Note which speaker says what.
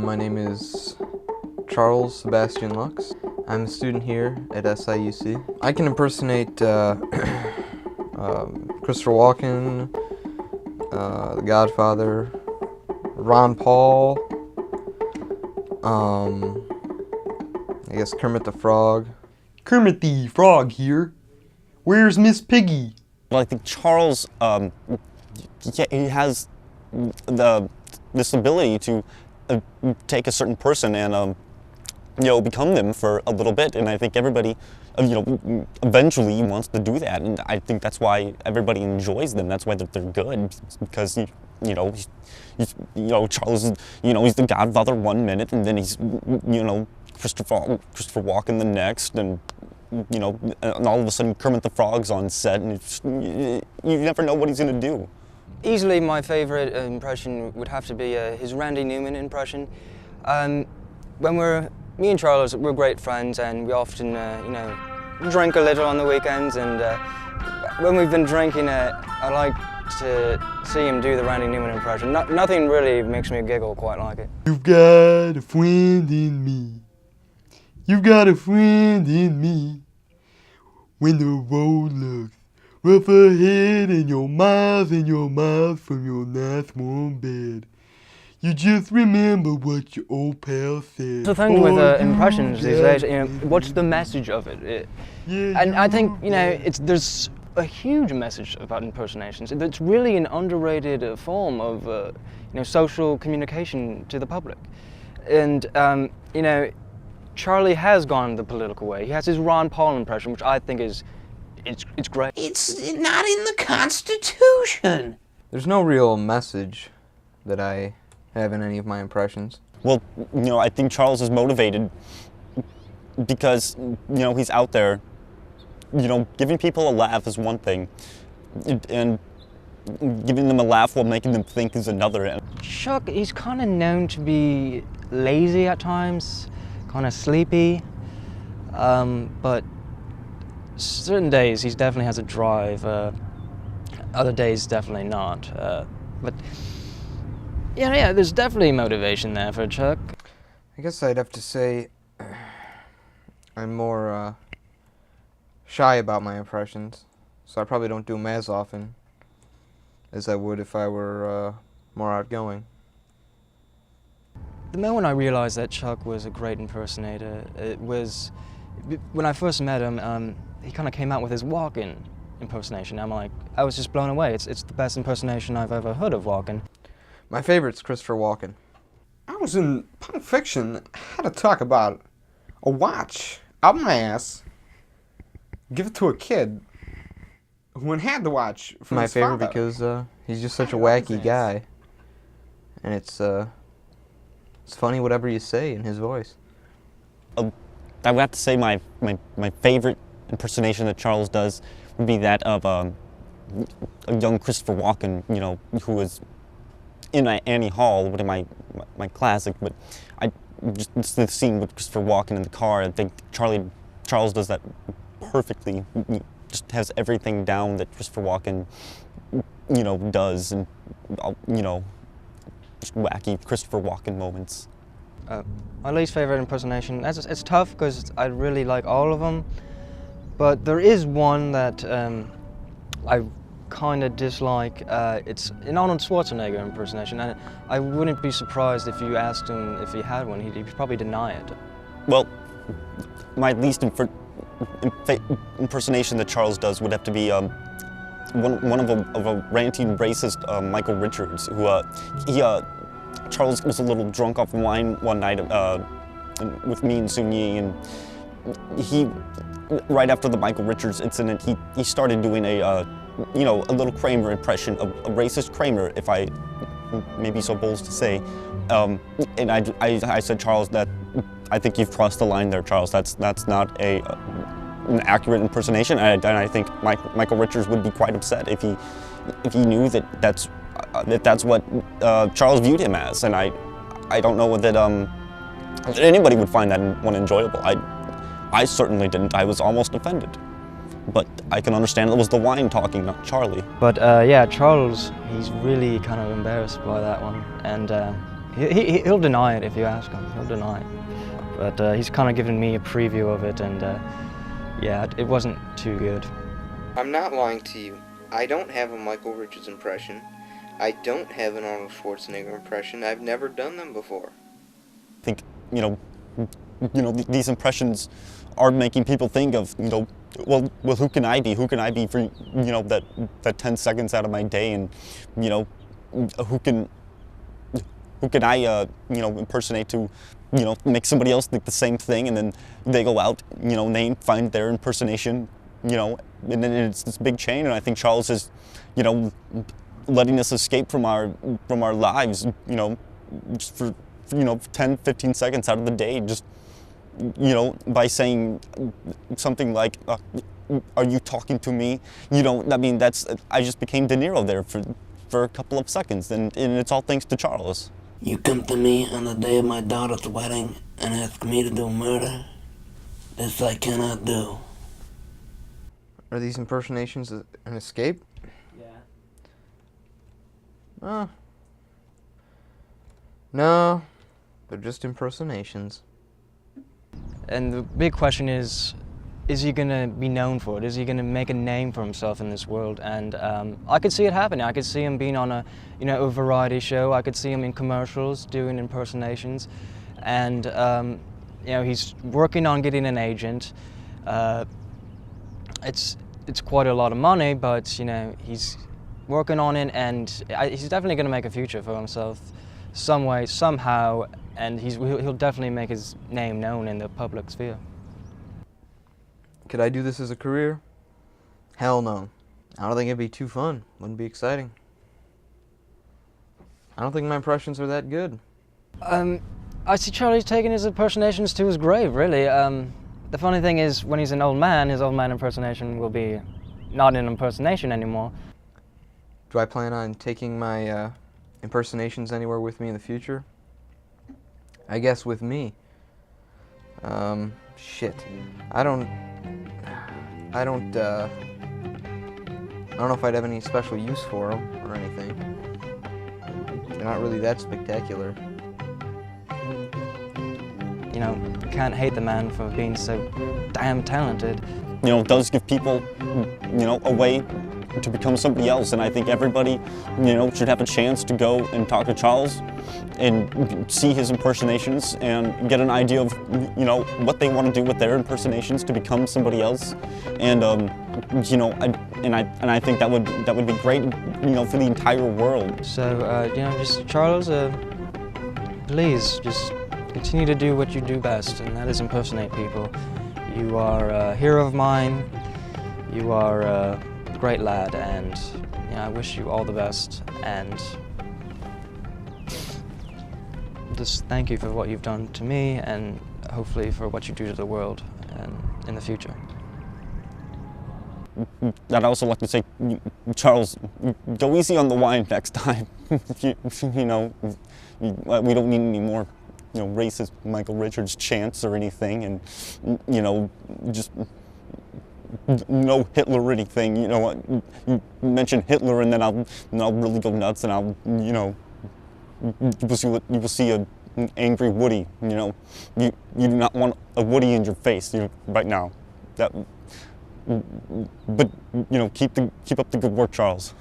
Speaker 1: My name is Charles Sebastian Lux. I'm a student here at SIUC. I can impersonate Christopher Walken, The Godfather, Ron Paul, I guess Kermit the Frog.
Speaker 2: Kermit the Frog here. Where's Miss Piggy?
Speaker 3: Well, I think Charles, he has this ability to take a certain person and become them for a little bit, and I think everybody eventually wants to do that, and I think that's why everybody enjoys them. That's why they're good, because Charles is, he's the Godfather one minute, and then he's Christopher Walken the next, and and all of a sudden Kermit the Frog's on set, and you never know what he's gonna do.
Speaker 4: Easily my favorite impression would have to be his Randy Newman impression. Me and Charles, we're great friends, and we often, drink a little on the weekends, and when we've been drinking, I like to see him do the Randy Newman impression. Nothing really makes me giggle quite like it.
Speaker 2: You've got a friend in me. You've got a friend in me. When the road looks rough ahead and you're miles from your nice warm bed, you just remember what your old pal said.
Speaker 4: The thing with impressions these days, what's the message of it? And I think, there's a huge message about impersonations. It's really an underrated form of, social communication to the public. And, Charlie has gone the political way. He has his Ron Paul impression, which I think it's great.
Speaker 5: It's not in the Constitution.
Speaker 1: There's no real message that I have in any of my impressions.
Speaker 3: Well, I think Charles is motivated because, he's out there, giving people a laugh is one thing, and giving them a laugh while making them think is another.
Speaker 4: Chuck, he's kind of known to be lazy at times, kind of sleepy, but certain days he definitely has a drive, other days definitely not. But yeah, there's definitely motivation there for Chuck.
Speaker 1: I guess I'd have to say I'm more shy about my impressions, so I probably don't do them as often as I would if I were more outgoing.
Speaker 4: The moment I realized that Chuck was a great impersonator, it was when I first met him. He kind of came out with his Walken impersonation. I was just blown away. It's the best impersonation I've ever heard of Walken.
Speaker 1: My favorite's Christopher Walken.
Speaker 2: I was in Pulp Fiction, had to talk about a watch out my ass, give it to a kid who had the watch from
Speaker 1: My
Speaker 2: his
Speaker 1: favorite
Speaker 2: father.
Speaker 1: because he's just such a wacky guy, and it's funny whatever you say in his voice.
Speaker 3: I would have to say my favorite impersonation that Charles does would be that of a young Christopher Walken, who was in Annie Hall, one of my classic. But just the scene with Christopher Walken in the car, I think Charles does that perfectly. He just has everything down that Christopher Walken, does, and just wacky Christopher Walken moments.
Speaker 4: My least favorite impersonation, it's tough because I really like all of them, but there is one that I kind of dislike. It's an Arnold Schwarzenegger impersonation, and I wouldn't be surprised if you asked him if he had one. He'd probably deny it.
Speaker 3: Well, my least impersonation that Charles does would have to be one of a ranting racist Michael Richards, who Charles was a little drunk off wine one night with me and Sun Yi, and he, right after the Michael Richards incident, he started doing a little Kramer impression, a racist Kramer, if I may be so bold to say, and I said, Charles, that I think you've crossed the line there, Charles. That's not an accurate impersonation, and I think Michael Richards would be quite upset if he knew that's what Charles viewed him as, and I don't know that anybody would find that one enjoyable. I certainly didn't. I was almost offended, but I can understand it was the wine talking, not Charlie.
Speaker 4: But yeah, Charles, he's really kind of embarrassed by that one, and He'll deny it if you ask him. He'll deny it. But he's kind of given me a preview of it, and yeah, it wasn't too good.
Speaker 1: I'm not lying to you. I don't have a Michael Richards impression. I don't have an Arnold Schwarzenegger impression. I've never done them before.
Speaker 3: I think, these impressions are making people think of, well, who can I be? Who can I be for, that 10 seconds out of my day? And, who can I, impersonate to, make somebody else think the same thing? And then they go out, and they find their impersonation, and then it's this big chain. And I think Charles is, letting us escape from our lives, just for 10, 15 seconds out of the day, just, by saying something like, are you talking to me? I mean, I just became De Niro there for a couple of seconds, and it's all thanks to Charles.
Speaker 5: You come to me on the day of my daughter's wedding and ask me to do murder? This I cannot do.
Speaker 1: Are these impersonations an escape? Yeah. No, they're just impersonations.
Speaker 4: And the big question is he going to be known for it? Is he going to make a name for himself in this world? And I could see it happening. I could see him being on a variety show. I could see him in commercials doing impersonations. And, he's working on getting an agent. It's quite a lot of money, but, he's working on it, and he's definitely going to make a future for himself some way, somehow, and he'll definitely make his name known in the public sphere.
Speaker 1: Could I do this as a career? Hell no. I don't think it'd be too fun. Wouldn't be exciting. I don't think my impressions are that good.
Speaker 4: I see Charlie's taking his impersonations to his grave, really. The funny thing is, when he's an old man, his old man impersonation will be not an impersonation anymore.
Speaker 1: Do I plan on taking my impersonations anywhere with me in the future? I guess with me. Shit. I don't know if I'd have any special use for them or anything. They're not really that spectacular.
Speaker 4: You can't hate the man for being so damn talented.
Speaker 3: It does give people, a way to become somebody else, and I think everybody, should have a chance to go and talk to Charles and see his impersonations and get an idea of, what they want to do with their impersonations to become somebody else, and I think that would be great, for the entire world.
Speaker 4: So just Charles, please just continue to do what you do best, and that is impersonate people. You are a hero of mine. You are a great lad, and I wish you all the best, and just thank you for what you've done to me, and hopefully for what you do to the world and in the future.
Speaker 3: I'd also like to say, Charles, go easy on the wine next time. We don't need any more, racist Michael Richards chants or anything, and just no Hitler or anything. You mention Hitler, and then I'll really go nuts, and I'll you will see an angry Woody. You do not want a Woody in your face right now. But keep up the good work, Charles.